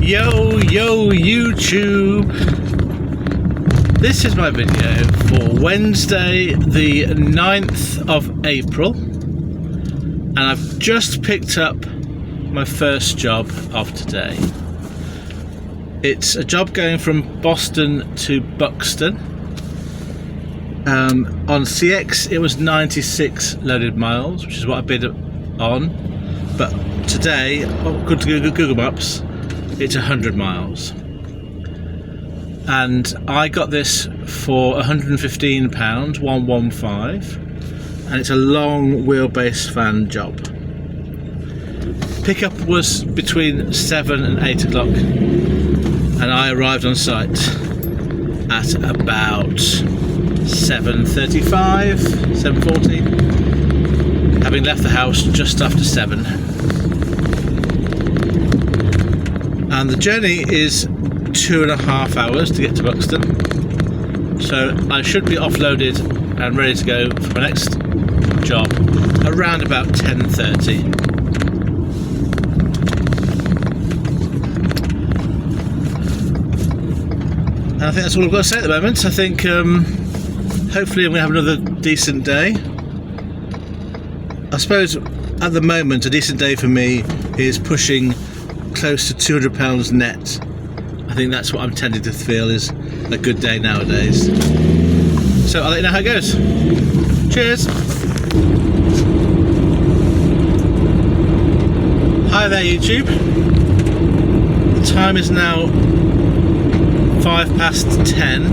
Yo YouTube, this is my video for Wednesday the 9th of April, and I've just picked up my first job of today. It's a job going from Boston to Buxton. On CX it was 96 loaded miles, which is what I bid on, but today, good to Google Maps, it's 100 miles, and I got this for £115, 115, and it's a long wheelbase van job. Pickup was between 7 and 8 o'clock, and I arrived on site at about 7:35, 7:40, having left the house just after 7. And the journey is 2.5 hours to get to Buxton, so I should be offloaded and ready to go for my next job around about 10:30. And I think that's all I've got to say at the moment. I think hopefully I'm going to have another decent day. I suppose at the moment a decent day for me is pushing close to £200 net. I think that's what I'm tending to feel is a good day nowadays. So I'll let you know how it goes. Cheers! Hi there YouTube. The time is now 10:05,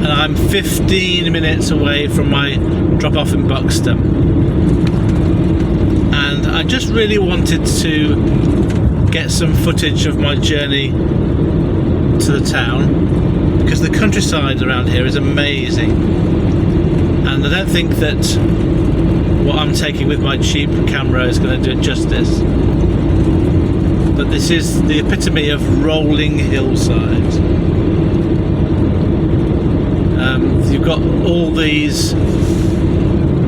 and I'm 15 minutes away from my drop off in Buxton. And I just really wanted to get some footage of my journey to the town, because the countryside around here is amazing, and I don't think that what I'm taking with my cheap camera is going to do it justice. But this is the epitome of rolling hillside. You've got all these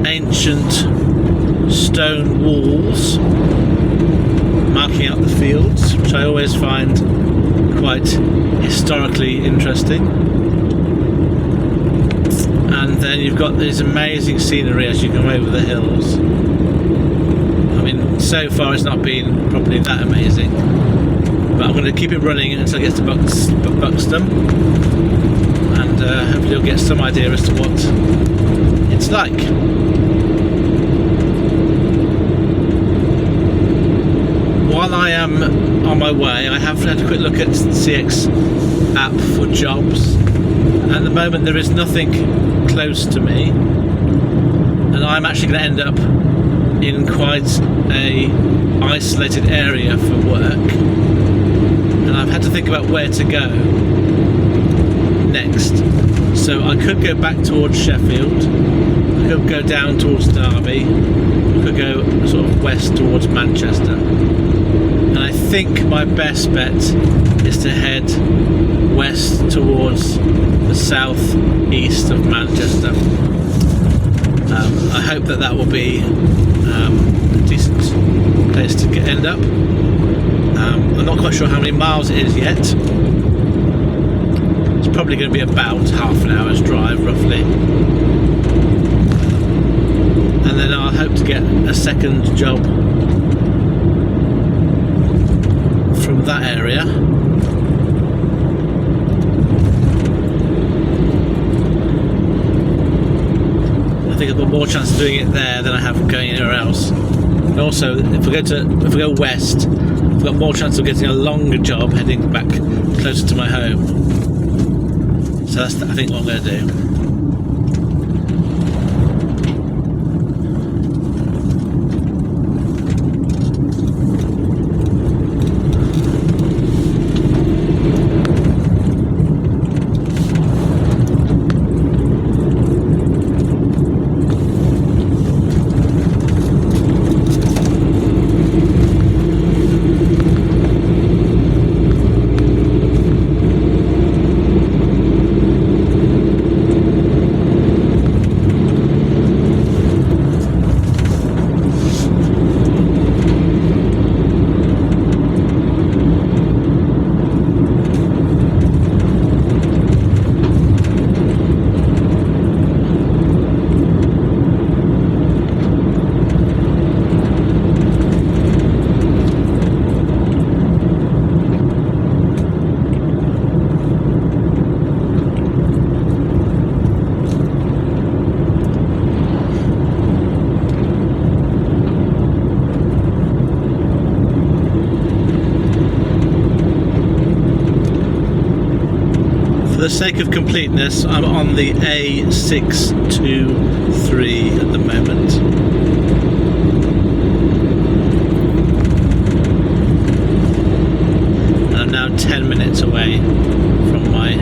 ancient stone walls marking out the fields, which I always find quite historically interesting. And then you've got this amazing scenery as you come over the hills. I mean, so far it's not been properly that amazing, but I'm going to keep it running until I get to Buxton, and hopefully you'll get some idea as to what it's like. While I am on my way, I have had a quick look at the CX app for jobs. At the moment there is nothing close to me, and I'm actually going to end up in quite a isolated area for work, and I've had to think about where to go next. So I could go back towards Sheffield, I could go down towards Derby, I could go sort of west towards Manchester. And I think my best bet is to head west towards the south east of Manchester. I hope that will be a decent place to end up. I'm not quite sure how many miles it is yet. It's probably going to be about half an hour's drive roughly. And then I'll hope to get a second job from that area. I think I've got more chance of doing it there than I have going anywhere else. And also, if we go west, I've got more chance of getting a longer job heading back closer to my home. So that's, I think, what I'm going to do. for the sake of completeness, I'm on the A623 at the moment. And I'm now 10 minutes away from my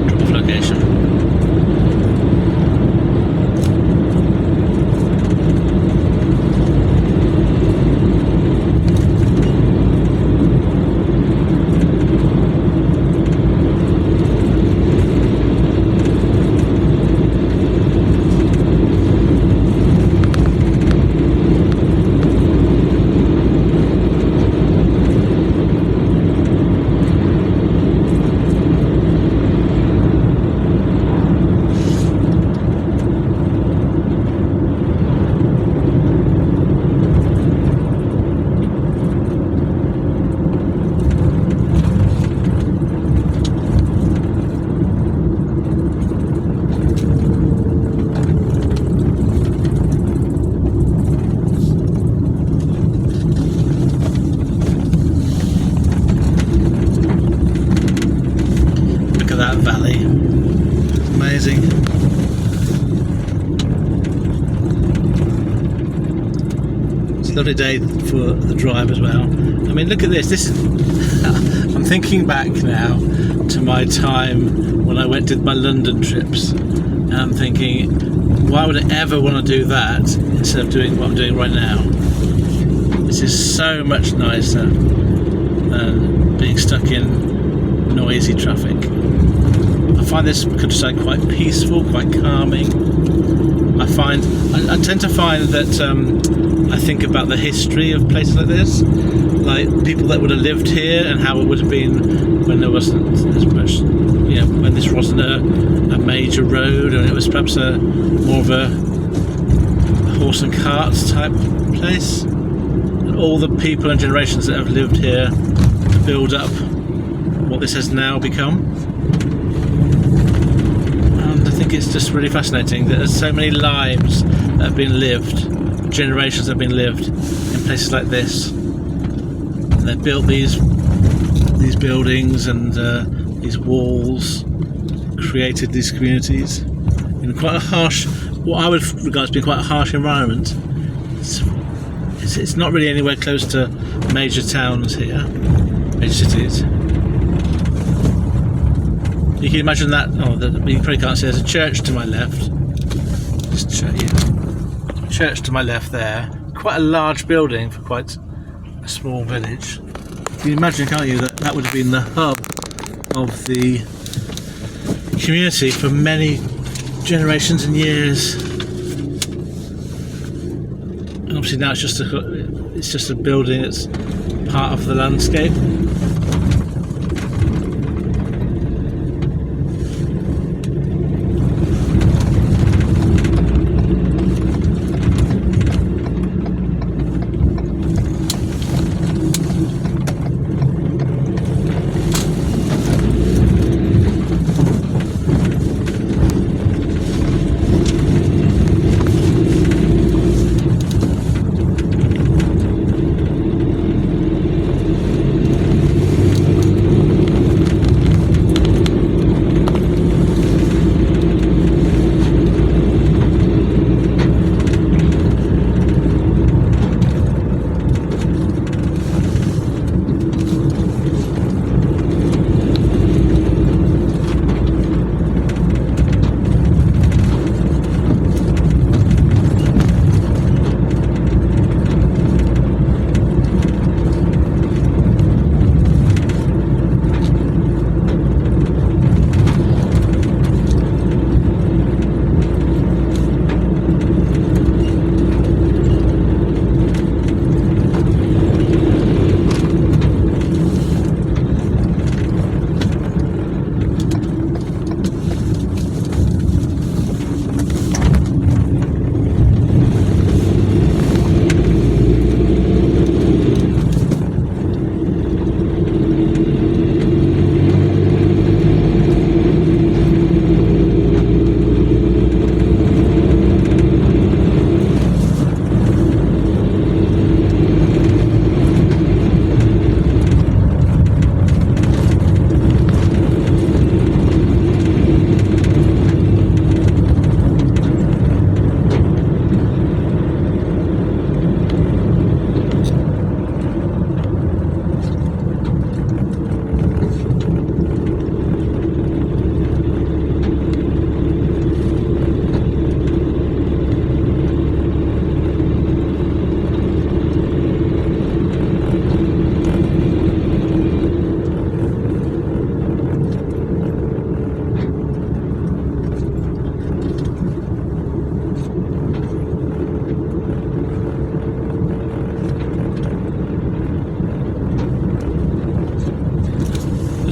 drop-off location. That valley, amazing. It's a lovely day for the drive as well. I mean, look at this. This is I'm thinking back now to my time when I went did my London trips, and I'm thinking, why would I ever want to do that instead of doing what I'm doing right now? This is so much nicer than being stuck in noisy traffic. I find this countryside quite peaceful, quite calming. I tend to find that I think about the history of places like this, like people that would have lived here and how it would have been when there wasn't as much, you know, when this wasn't a major road, and it was perhaps more of a horse and carts type place. And all the people and generations that have lived here to build up what this has now become. And I think it's just really fascinating that there's so many lives that have been lived, generations that have been lived in places like this. And they've built these buildings and these walls, created these communities in quite a harsh, what I would regard as being quite a harsh environment. It's not really anywhere close to major towns here, major cities. You can imagine that. You probably can't see. There's a church to my left. Just show you. Church to my left there. Quite a large building for quite a small village. You can imagine, can't you, that would have been the hub of the community for many generations and years. And obviously now it's just a building that's part of the landscape.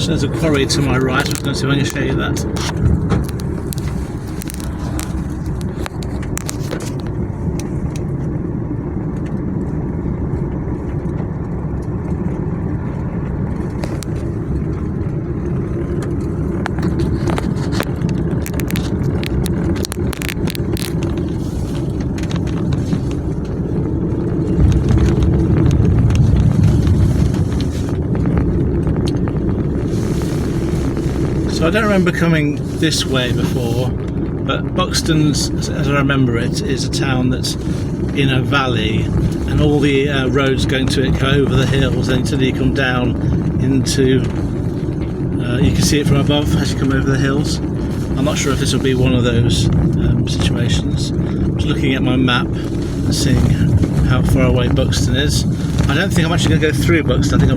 So there's a quarry to my right. I'm just going to see if I can show you that. So I don't remember coming this way before, but Buxton's, as I remember it, is a town that's in a valley, and all the roads going to it go over the hills until you come down into, you can see it from above as you come over the hills. I'm not sure if this will be one of those situations. I'm just looking at my map and seeing how far away Buxton is. I don't think I'm actually going to go through Buxton. I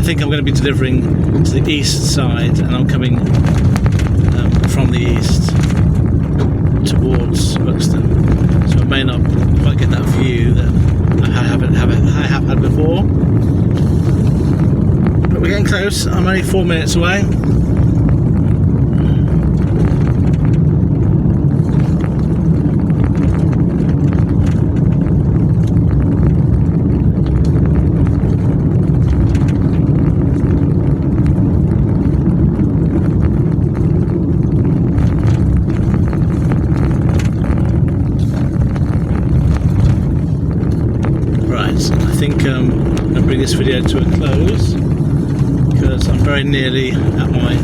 think I'm going to be delivering to the east side, and I'm coming from the east towards Buxton. So I may not quite get that view that I have had before. But we're getting close. I'm only 4 minutes away. I think I'm going to bring this video to a close because I'm very nearly at my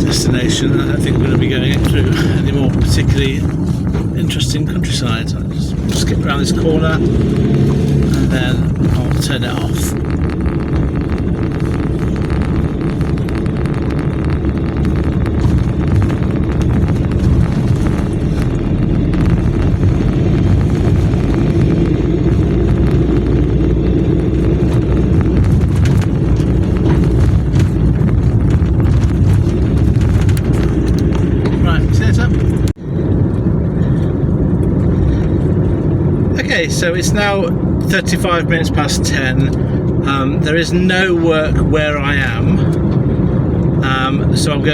destination. I don't think I'm going to be going through any more particularly interesting countryside. I'll just skip around this corner and then I'll turn it off. Okay, so it's now 35 minutes past 10. There is no work where I am, so I've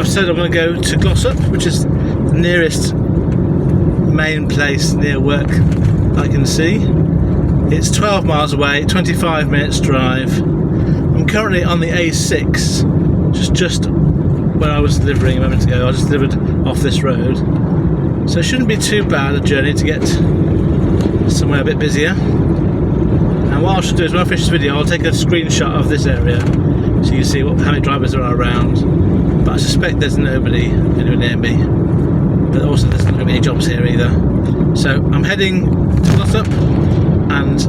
said I'm going to go to Glossop, which is the nearest main place near work I can see. It's 12 miles away, 25 minutes drive. I'm currently on the A6, just where I was delivering a moment ago. I just delivered off this road, so it shouldn't be too bad a journey to get somewhere a bit busier. And what I should do is when I finish this video, I'll take a screenshot of this area so you can see how many drivers there are around. But I suspect there's nobody anywhere near me, but also there's not going to be any jobs here either. So I'm heading to Glossop and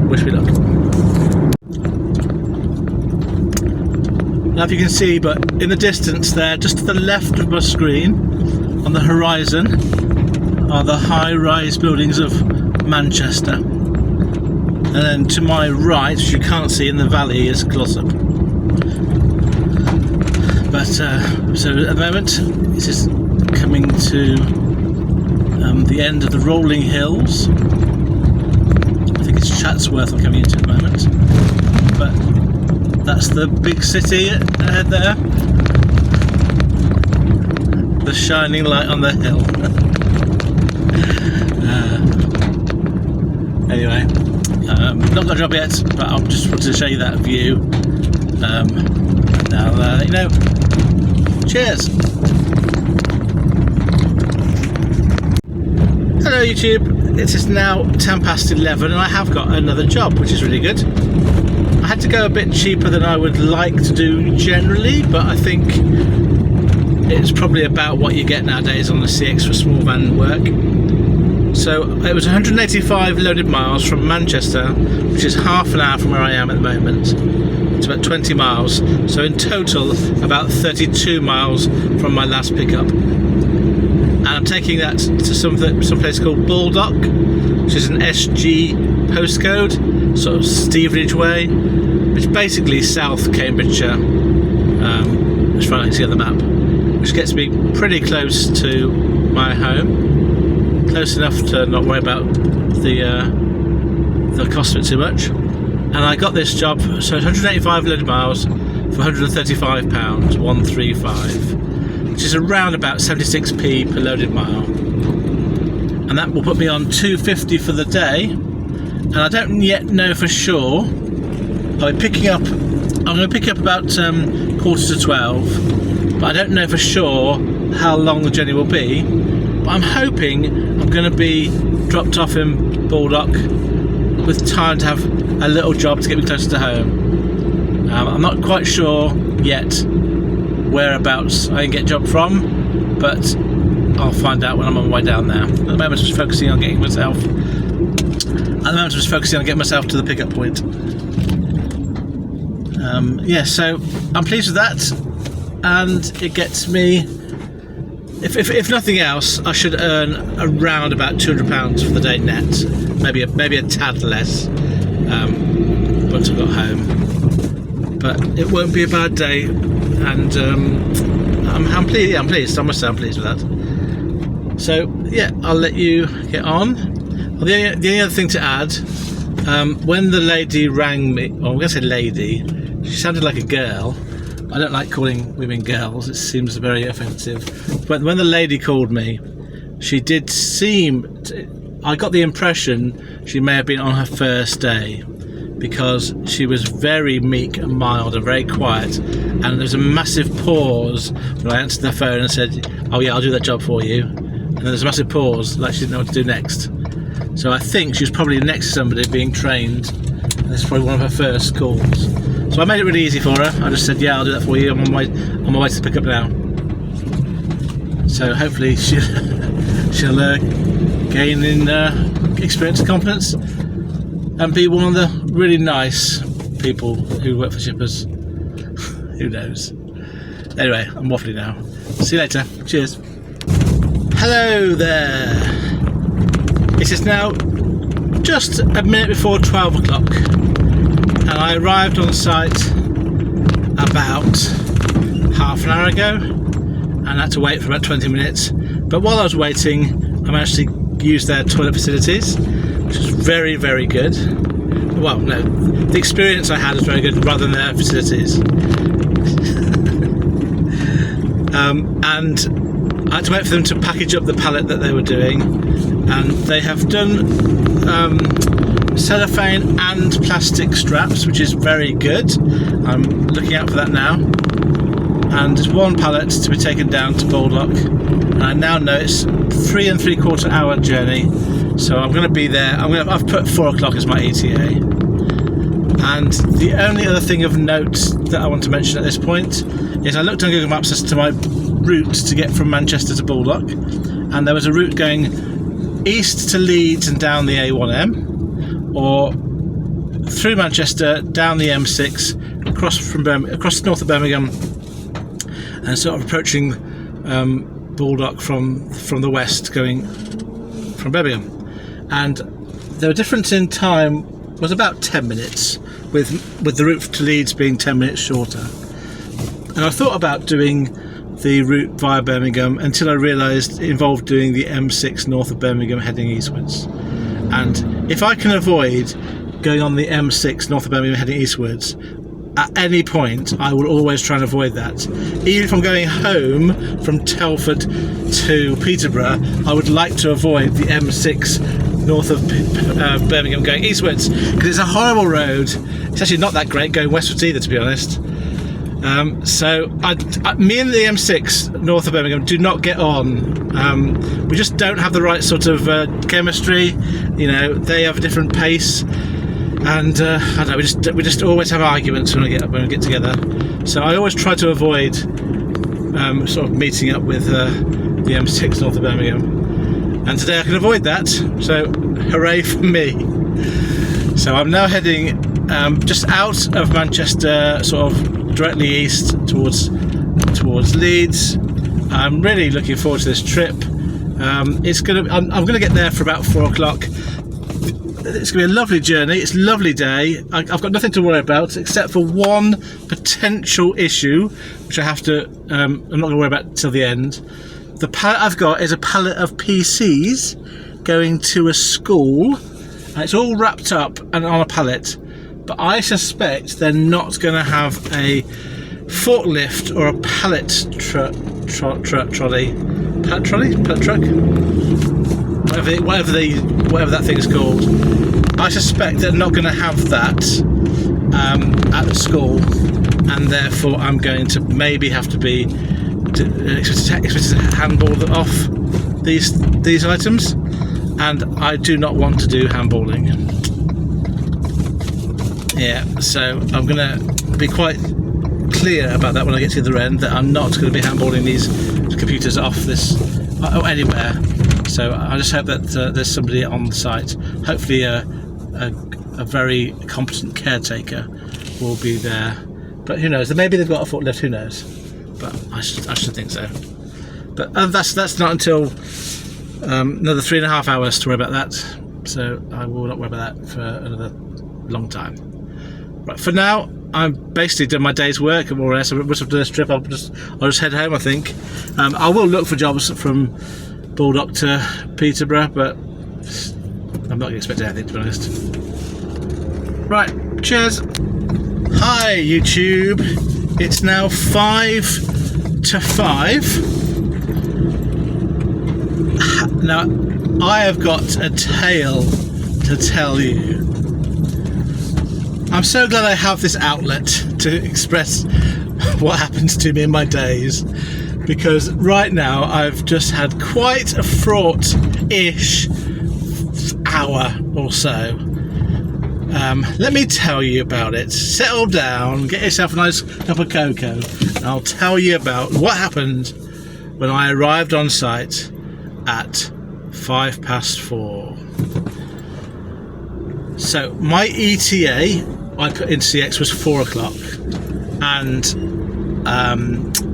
wish me luck. Now if you can see, but in the distance there, just to the left of my screen on the horizon, are the high-rise buildings of Manchester, and then to my right, which you can't see in the valley, is Glossop. But so at the moment this is coming to the end of the rolling hills. I think it's Chatsworth I'm coming into at the moment, but that's the big city ahead there, the shining light on the hill. Anyway, not got a job yet, but I just wanted to show you that view. And I'll let you know. Cheers! Hello YouTube, it is now 10 past 11 and I have got another job, which is really good. I had to go a bit cheaper than I would like to do generally, but I think it's probably about what you get nowadays on the CX for small van work. So it was 185 loaded miles from Manchester, which is half an hour from where I am at the moment. It's about 20 miles, so in total about 32 miles from my last pickup. And I'm taking that to some place called Baldock, which is an SG postcode, sort of Stevenage way, which is basically South Cambridgeshire, as far as I can see on the map, which gets me pretty close to my home. Close enough to not worry about the cost of it too much. and I got this job, so 185 loaded miles for £135, 135, which is around about 76p per loaded mile, and that will put me on 250 for the day. And I don't yet know for sure. I'm going to pick up about 11:45, but I don't know for sure how long the journey will be. But I'm hoping I'm going to be dropped off in Baldock with time to have a little job to get me closer to home. I'm not quite sure yet whereabouts I can get a job from, but I'll find out when I'm on my way down there. At the moment, I'm just focusing on getting myself. To the pickup point. Yeah, so I'm pleased with that, and it gets me. If nothing else, I should earn around about £200 for the day net, maybe a tad less once I got home. But it won't be a bad day, and I'm pleased. Yeah, I'm pleased. I must say I'm pleased with that. So yeah, I'll let you get on. Well, the only other thing to add, when the lady rang me, or I'm going to say lady, she sounded like a girl. I don't like calling women girls, it seems very offensive. But when the lady called me, she did I got the impression she may have been on her first day, because she was very meek and mild and very quiet, and there was a massive pause when I answered the phone and said, "Oh yeah, I'll do that job for you," and there was a massive pause, like she didn't know what to do next. So I think she was probably next to somebody being trained, and this is probably one of her first calls. So I made it really easy for her. I just said, "Yeah, I'll do that for you. I'm on my way to pick up now." So hopefully she'll gain in experience and confidence, and be one of the really nice people who work for shippers. Who knows? Anyway, I'm waffling now. See you later. Cheers. Hello there. It is now just a minute before 12 o'clock, and I arrived on site about half an hour ago, and I had to wait for about 20 minutes. But while I was waiting, I managed to use their toilet facilities, which was very, very good. Well, no, the experience I had was very good rather than their facilities. And I had to wait for them to package up the pallet that they were doing, and they have done cellophane and plastic straps, which is very good. I'm looking out for that now. And there's one pallet to be taken down to Baldock, and I now know it's 3 3/4 hour journey, so I'm going to be there. I've put 4 o'clock as my ETA. And the only other thing of note that I want to mention at this point is I looked on Google Maps as to my route to get from Manchester to Baldock, and there was a route going east to Leeds and down the A1M, or through Manchester down the M6 across north of Birmingham, and sort of approaching Baldock from the west, going from Birmingham. And the difference in time was about 10 minutes, with the route to Leeds being 10 minutes shorter. And I thought about doing the route via Birmingham until I realised it involved doing the M6 north of Birmingham heading eastwards. And if I can avoid going on the M6 north of Birmingham heading eastwards at any point, I will always try and avoid that. Even if I'm going home from Telford to Peterborough, I would like to avoid the M6 north of Birmingham going eastwards, because it's a horrible road. It's actually not that great going westwards either, to be honest. So me and the M6 north of Birmingham do not get on. We just don't have the right sort of chemistry. You know, they have a different pace, and I don't know. We just always have arguments when we get together. So I always try to avoid sort of meeting up with the M6 north of Birmingham. And today I can avoid that. So hooray for me! So I'm now heading just out of Manchester, sort of directly east towards Leeds. I'm really looking forward to this trip. I'm gonna get there for about 4 o'clock. It's gonna be a lovely journey. It's a lovely day. I've got nothing to worry about except for one potential issue, which I have to. I'm not gonna worry about till the end. The pallet I've got is a pallet of PCs going to a school, and it's all wrapped up and on a pallet. but I suspect they're not going to have a forklift or a pallet trolley, pallet truck, whatever that thing is called. I suspect they're not going to have that at the school, and therefore I'm going to maybe have to be expected to handball off these items, and I do not want to do handballing. Yeah, so I'm going to be quite clear about that when I get to the other end, that I'm not going to be handballing these computers off this or anywhere. So I just hope that there's somebody on the site, hopefully a very competent caretaker will be there. But who knows? Maybe they've got a forklift. Who knows? But I should think so. But that's not until another 3.5 hours to worry about that. So I will not worry about that for another long time. Right, for now, I'm basically done my day's work more or less. I must have done this trip. I'll just head home, I think. I will look for jobs from Baldock to Peterborough, but I'm not expecting anything, to be honest. Right, cheers. Hi YouTube, it's now 5 to 5. Now, I have got a tale to tell you. I'm so glad I have this outlet to express what happens to me in my days, because right now I've just had quite a fraught-ish hour or so. Let me tell you about it. Settle down, get yourself a nice cup of cocoa, and I'll tell you about what happened when I arrived on site at 4:05. So my ETA I put into CX was 4 o'clock, and I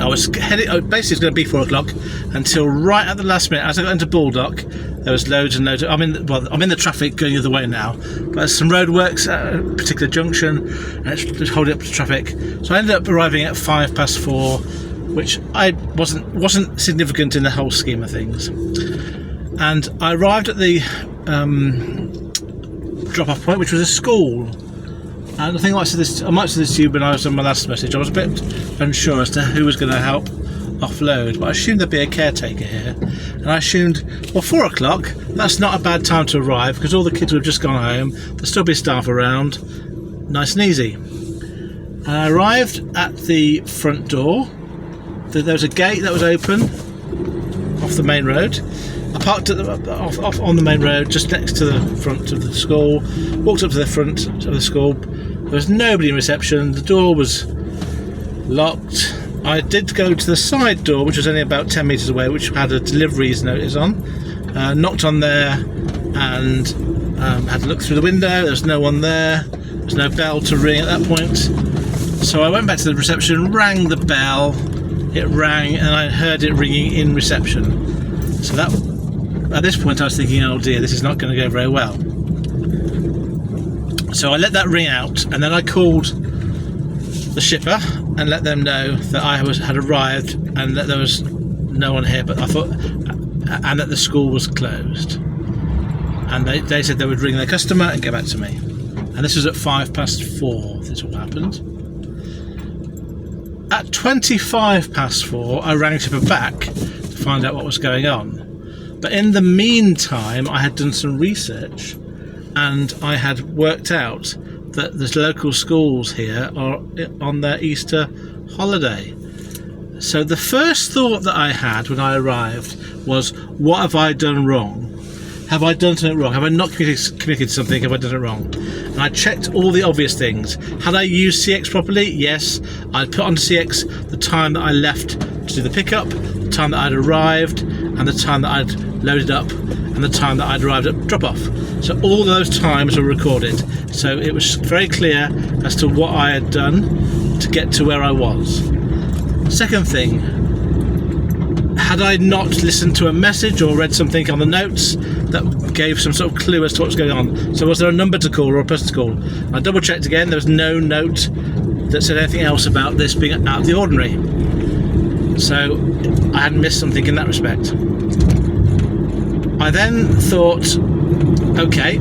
was heading. Basically, it's going to be 4 o'clock until right at the last minute. As I got into Baldock, there was loads and loads. I'm in the traffic going the other way now, but there's some roadworks at a particular junction, and it's holding up the traffic. So I ended up arriving at 4:05, which wasn't significant in the whole scheme of things. And I arrived at the drop-off point, which was a school. And I think I might have said this to you when I was on my last message. I was a bit unsure as to who was going to help offload, but I assumed there'd be a caretaker here. And I assumed, well, 4 o'clock, that's not a bad time to arrive, because all the kids would have just gone home. There'll still be staff around, nice and easy. And I arrived at the front door. There was a gate that was open off the main road. I parked off on the main road, just next to the front of the school. Walked up to the front of the school. There was nobody in reception. The door was locked. I did go to the side door, which was only about 10 metres away, which had a deliveries notice on. Knocked on there and had to look through the window. There was no one there. There was no bell to ring at that point. So I went back to the reception, rang the bell. It rang, and I heard it ringing in reception. So that, at this point, I was thinking, oh dear, this is not going to go very well. So I let that ring out, and then I called the shipper and let them know that I had arrived and that there was no one here. But I thought, and that the school was closed. And they said they would ring their customer and get back to me. And this was at 4:05. This all happened. At 4:25, I rang shipper back to find out what was going on. But in the meantime, I had done some research, and I had worked out that the local schools here are on their Easter holiday. So the first thought that I had when I arrived was, what have I done wrong? Have I done something wrong? Have I not communicated something? Have I done it wrong? And I checked all the obvious things. Had I used CX properly? Yes. I'd put onto CX the time that I left to do the pickup, the time that I'd arrived, and the time that I'd loaded up, and the time that I'd arrived at drop-off. So all those times were recorded. So it was very clear as to what I had done to get to where I was. Second thing, had I not listened to a message or read something on the notes that gave some sort of clue as to what was going on? So was there a number to call or a person to call? I double checked again, there was no note that said anything else about this being out of the ordinary. So I hadn't missed something in that respect. I then thought, okay,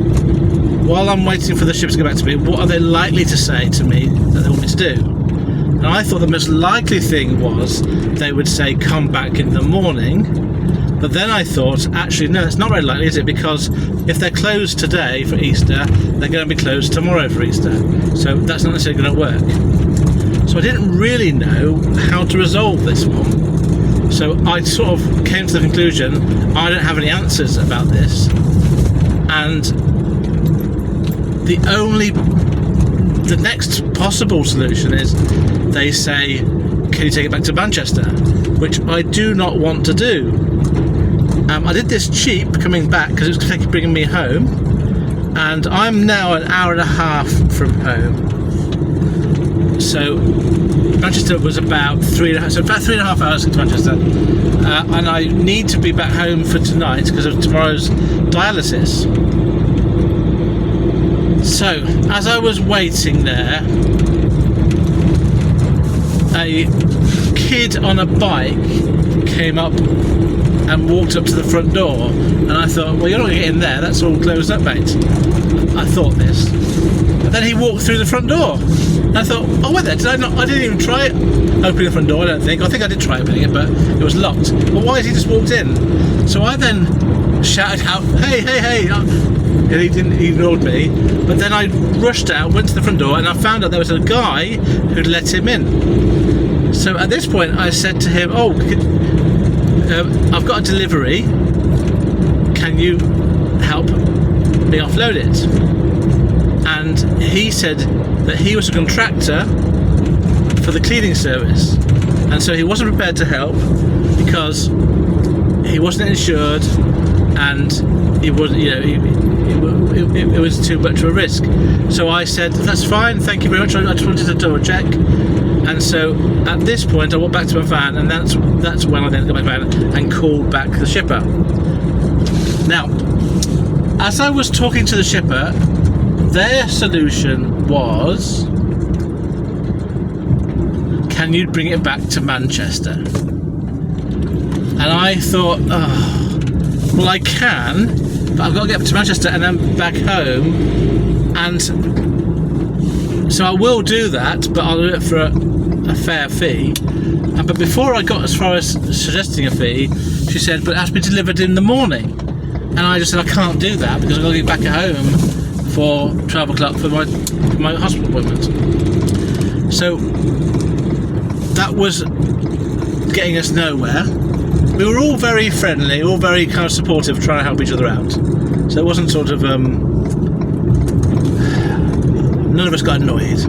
while I'm waiting for the ship to get back to me, what are they likely to say to me that they want me to do? And I thought the most likely thing was they would say, come back in the morning. But then I thought, actually, no, it's not very likely, is it? Because if they're closed today for Easter, they're going to be closed tomorrow for Easter. So that's not necessarily going to work. So I didn't really know how to resolve this one. So I sort of came to the conclusion, I don't have any answers about this. And the next possible solution is they say, can you take it back to Manchester? Which I do not want to do. I did this cheap coming back because it was bringing me home, and I'm now an hour and a half from home. So Manchester was about about 3.5 hours to Manchester, and I need to be back home for tonight because of tomorrow's dialysis. So as I was waiting there, a kid on a bike came up and walked up to the front door, and I thought, well, you're not going to get in there, that's all closed up, mate. I thought this. But then he walked through the front door, and I thought, oh wait there, I didn't even try opening the front door, I think I did try opening it, but it was locked. Well, why has he just walked in? So I then shouted out, hey, and he ignored me. But then I rushed out, went to the front door, and I found out there was a guy who'd let him in. So at this point I said to him, I've got a delivery, can you help me offload it? And he said that he was a contractor for the cleaning service, and so he wasn't prepared to help because he wasn't insured, and it was too much of a risk. So I said, that's fine, thank you very much, I just wanted to double check. And so at this point I walked back to my van, and that's when I then got my van and called back the shipper. Now, as I was talking to the shipper, their solution was, can you bring it back to Manchester? And I thought, well, I can, but I've got to get to Manchester and then back home, and so I will do that, but I'll do it for a fair fee. But before I got as far as suggesting a fee, she said, but it has to be delivered in the morning. And I just said, I can't do that because I've got to get back at home for 12 o'clock for my hospital appointment. So that was getting us nowhere. We were all very friendly, all very kind of supportive, trying to help each other out. So it wasn't sort of, none of us got annoyed.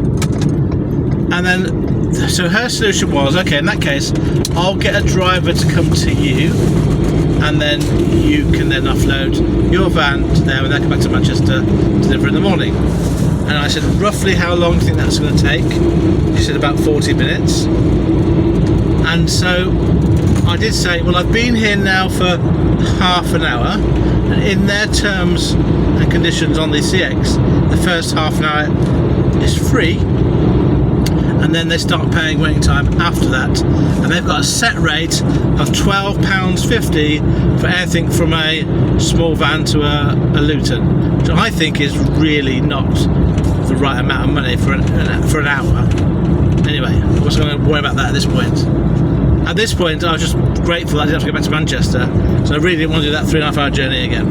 And then, so her solution was, okay, in that case, I'll get a driver to come to you, and then you can then offload your van to there, and then come back to Manchester, deliver in the morning. And I said, roughly how long do you think that's going to take? She said about 40 minutes. And so I did say, well, I've been here now for half an hour, and in their terms and conditions on the CX, the first half an hour is free, and then they start paying waiting time after that, and they've got a set rate of £12.50 for anything from a small van to a Luton, which I think is really not the right amount of money for an hour. Anyway, I wasn't going to worry about that at this point. At this point, I was just grateful that I didn't have to go back to Manchester, so I really didn't want to do that 3.5 hour journey again.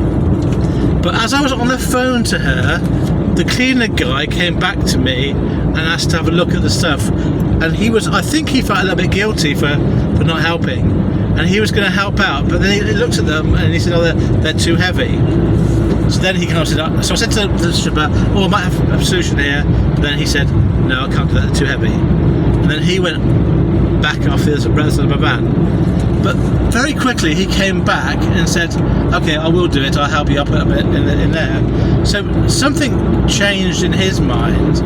But as I was on the phone to her, the cleaner guy came back to me and asked to have a look at the stuff, and I think he felt a little bit guilty for not helping, and he was going to help out, but then he looked at them and he said, oh, they're too heavy. So then he kind of said, so I said to the shipper, oh, I might have a solution here, but then he said, no, I can't do that, they're too heavy. And then he went back off the rest of my van. But very quickly he came back and said, okay, I will do it, I'll help you up a bit in there. So something changed in his mind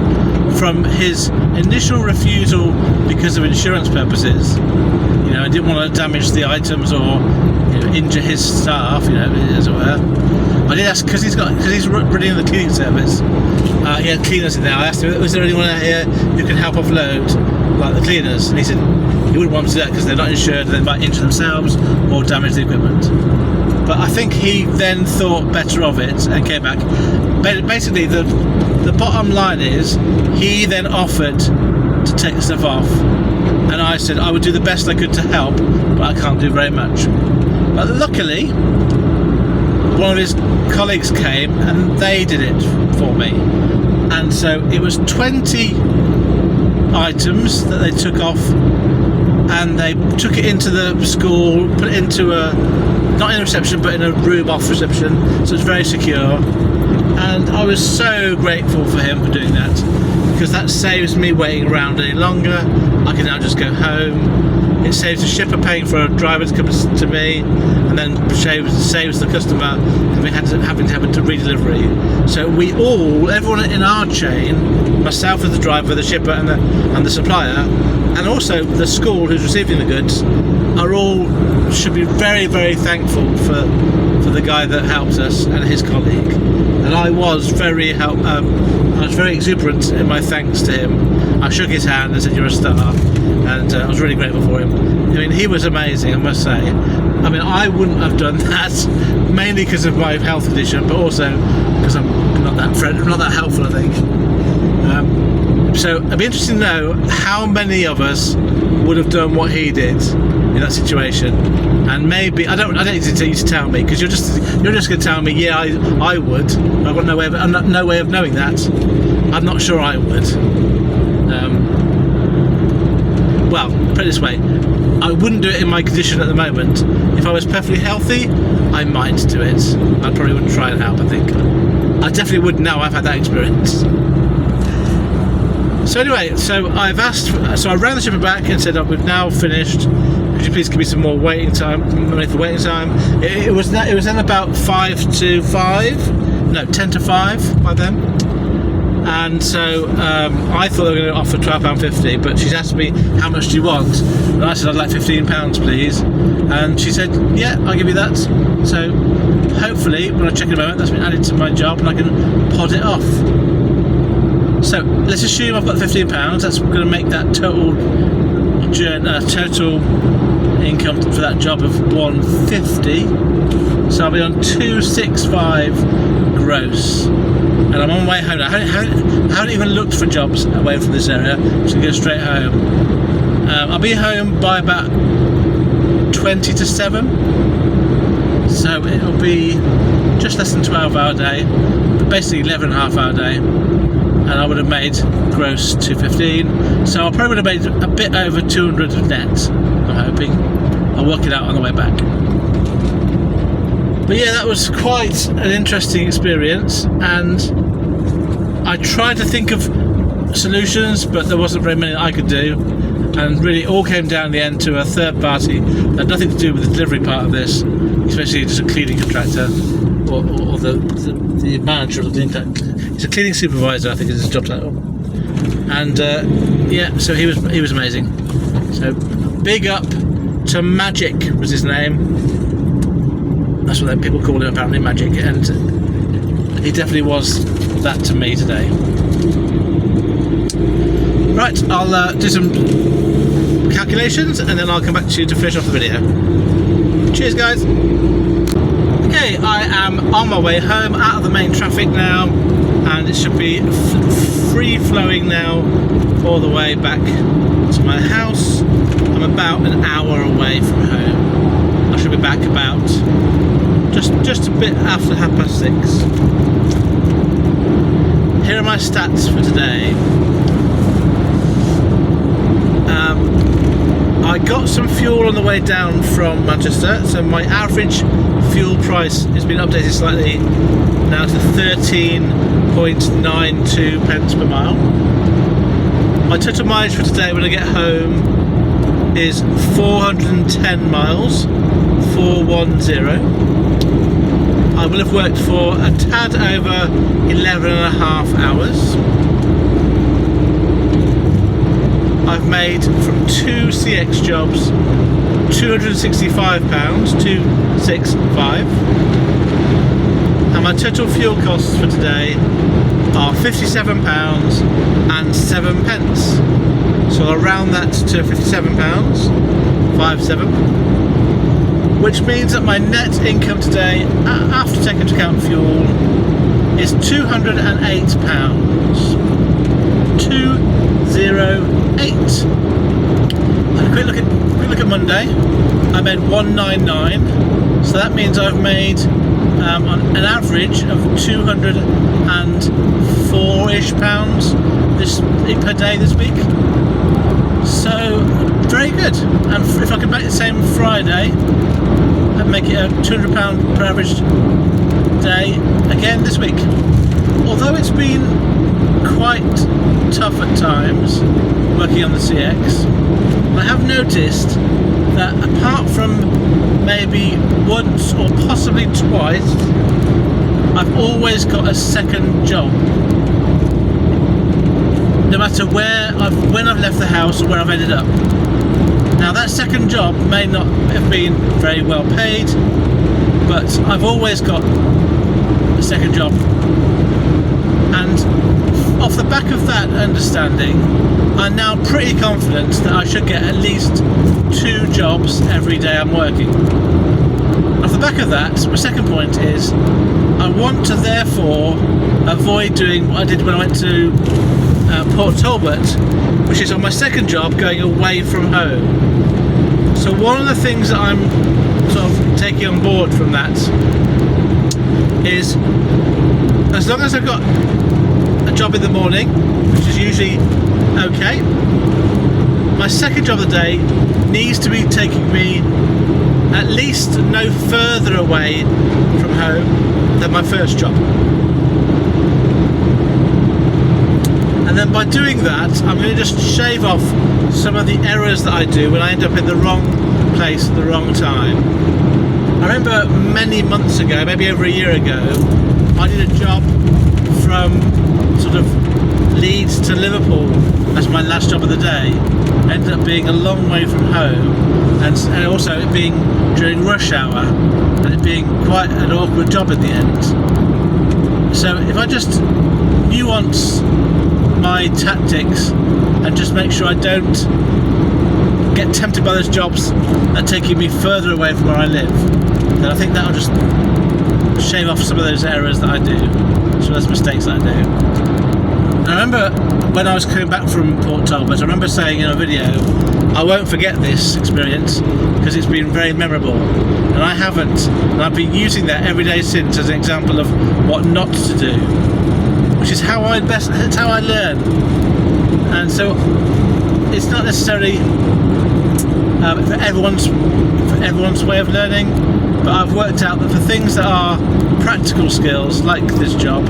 from his initial refusal because of insurance purposes. I didn't want to damage the items or injure his staff, as it were. I did ask, because he's running the cleaning service, he had cleaners in there. I asked him, is there anyone out here who can help offload, like the cleaners? And he said he wouldn't want to do that because they're not insured, they might injure themselves or damage the equipment. but I think he then thought better of it and came back. Basically, the bottom line is he then offered to take the stuff off, and I said I would do the best I could to help, but I can't do very much. But luckily, one of his colleagues came and they did it for me, and so it was 20 items that they took off, and they took it into the school, put it into not in a reception but in a room off reception, so it's very secure. And I was so grateful for him for doing that, because that saves me waiting around any longer. I can now just go home. It saves the shipper paying for a driver to come to me, and then saves the customer having to have a redelivery. So everyone in our chain, myself as the driver, the shipper, and the supplier, and also the school who's receiving the goods, should be very, very thankful for the guy that helped us and his colleague. And I was very exuberant in my thanks to him. I shook his hand and said, "You're a star," and I was really grateful for him. I mean, he was amazing, I must say. I mean, I wouldn't have done that, mainly because of my health condition, but also because I'm not that helpful, I think. So it'd be interesting to know how many of us would have done what he did in that situation. And maybe I don't need you to tell me, because you're just going to tell me, yeah, I would. I've got no way of knowing that. I'm not sure I would. Well, put it this way, I wouldn't do it in my condition at the moment. If I was perfectly healthy, I might do it. I probably wouldn't try it out, I think. I definitely would now I've had that experience. So anyway, so I rang the shipper back and said, we've now finished. Could you please give me some more money for waiting time? It was then about 10 to 5 by then. And so I thought they were going to offer £12.50, but she's asked me, how much do you want? And I said, I'd like £15, please. And she said, yeah, I'll give you that. So hopefully, when I check in a moment, that's been added to my job and I can pod it off. So let's assume I've got the £15. That's going to make that total income for that job of £150. So I'll be on £265 gross. And I'm on my way home now. I haven't even looked for jobs away from this area. I'm just going to go straight home. I'll be home by about 20 to 7. So it'll be just less than 12-hour day, but basically 11.5-hour day. And I would have made gross 215. So I probably would have made a bit over 200 net, I'm hoping. I'll work it out on the way back. But yeah, that was quite an interesting experience, and I tried to think of solutions, but there wasn't very many I could do, and really it all came down in the end to a third party that had nothing to do with the delivery part of this, especially just a cleaning contractor or the manager of the cleaning contractor. He's a cleaning supervisor, I think is his job title. And yeah, so he was amazing. So big up to Majik was his name. That's what people call him, apparently, Majik, and he definitely was that to me today. Right, I'll do some calculations and then I'll come back to you to finish off the video. Cheers, guys. Okay, I am on my way home, out of the main traffic now, and it should be free flowing now all the way back to my house. I'm about an hour away from home. I should be back about just a bit after 6:30. Here are my stats for today. I got some fuel on the way down from Manchester, so my average fuel price has been updated slightly now to 13.92 pence per mile. My total mileage for today when I get home is 410 miles, 410. I will have worked for a tad over 11.5 hours. I've made from 2 CX jobs £265, 265, and my total fuel costs for today are £57 and 7 pence. So I'll round that to £57, 57. which means that my net income today, after taking into account fuel, is £208. 208. And a quick look at Monday. I made 199, so that means I've made on an average of 204-ish pounds per day this week. So very good. And if I could make the same Friday and make it a £200 per average day again this week. Although it's been quite tough at times working on the CX, I have noticed that apart from maybe once or possibly twice, I've always got a second job. No matter when I've left the house or where I've ended up. Now that second job may not have been very well paid, but I've always got a second job. And off the back of that understanding, I'm now pretty confident that I should get at least 2 jobs every day I'm working. Off the back of that, my second point is I want to therefore avoid doing what I did when I went to Port Talbot, which is on my second job, going away from home. So one of the things that I'm sort of taking on board from that is, as long as I've got a job in the morning, which is usually okay, my second job of the day needs to be taking me at least no further away from home than my first job. And then by doing that, I'm going to just shave off some of the errors that I do when I end up in the wrong place at the wrong time. I remember many months ago, maybe over a year ago, I did a job from sort of Leeds to Liverpool as my last job of the day. It ended up being a long way from home, and also it being during rush hour, and it being quite an awkward job in the end. So if I just nuance my tactics and just make sure I don't get tempted by those jobs that are taking me further away from where I live, then I think that'll just shave off some of those errors that I do, some of those mistakes that I do. And I remember when I was coming back from Port Talbot, I remember saying in a video, I won't forget this experience because it's been very memorable, and I haven't, and I've been using that every day since as an example of what not to do, which is how it's how I learn. And so it's not necessarily for everyone's way of learning, but I've worked out that for things that are practical skills like this job,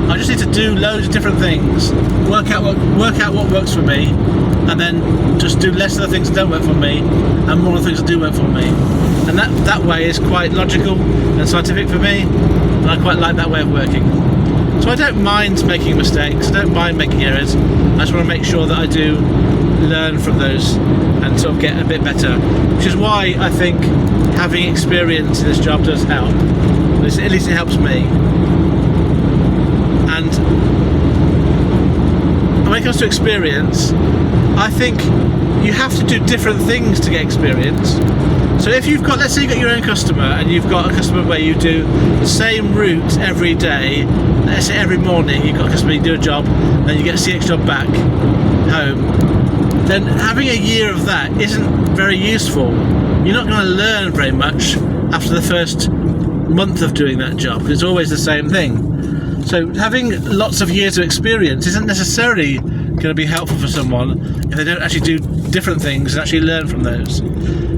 I just need to do loads of different things, work out what works for me, and then just do less of the things that don't work for me and more of the things that do work for me. And that way is quite logical and scientific for me, and I quite like that way of working. So I don't mind making mistakes, I don't mind making errors, I just want to make sure that I do learn from those and sort of get a bit better, which is why I think having experience in this job does help. At least it helps me. And when it comes to experience, I think you have to do different things to get experience. So if you've got, let's say you've got your own customer and you've got a customer where you do the same route every day, let's say every morning you've got a customer, you do a job, then you get a CX job back home, then having a year of that isn't very useful. You're not going to learn very much after the first month of doing that job, because it's always the same thing. So having lots of years of experience isn't necessarily going to be helpful for someone if they don't actually do different things and actually learn from those.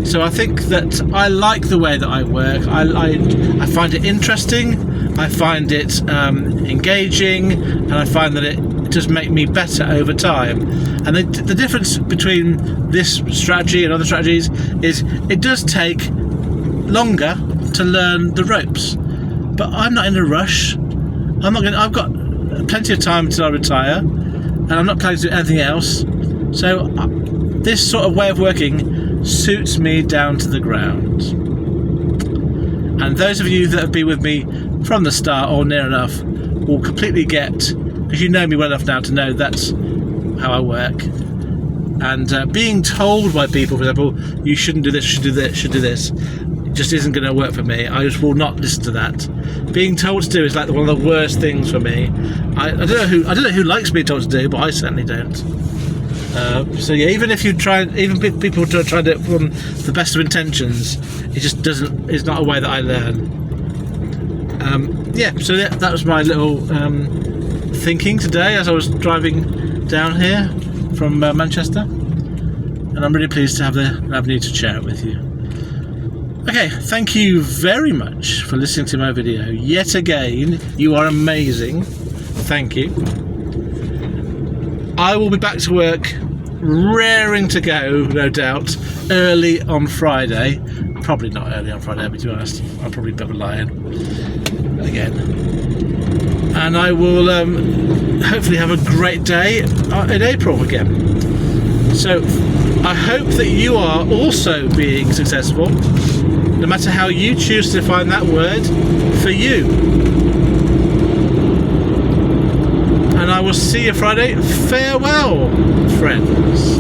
So I think that I like the way that I work. I find it interesting, I find it engaging, and I find that it does make me better over time. And the difference between this strategy and other strategies is it does take longer to learn the ropes, but I'm not in a rush. I've got plenty of time until I retire, and I'm not planning to do anything else. So this sort of way of working suits me down to the ground. And those of you that have been with me from the start or near enough will completely get, because you know me well enough now to know that's how I work. And being told by people, for example, you shouldn't do this, should do this, just isn't going to work for me. I just will not listen to that. Being told to do is like one of the worst things for me. I don't know who likes being told to do, but I certainly don't. So yeah, even if you try, even people try to do it from the best of intentions, it just doesn't. It's not a way that I learn. Yeah, so that was my little thinking today as I was driving down here from Manchester, and I'm really pleased to have the avenue to share it with you. Okay, thank you very much for listening to my video yet again. You are amazing. Thank you. I will be back to work, raring to go, no doubt, early on Friday. Probably not early on Friday, to be honest. I'm probably a bit of a lion again. And I will hopefully have a great day in April again. So I hope that you are also being successful, no matter how you choose to define that word for you. And I will see you Friday. Farewell, friends.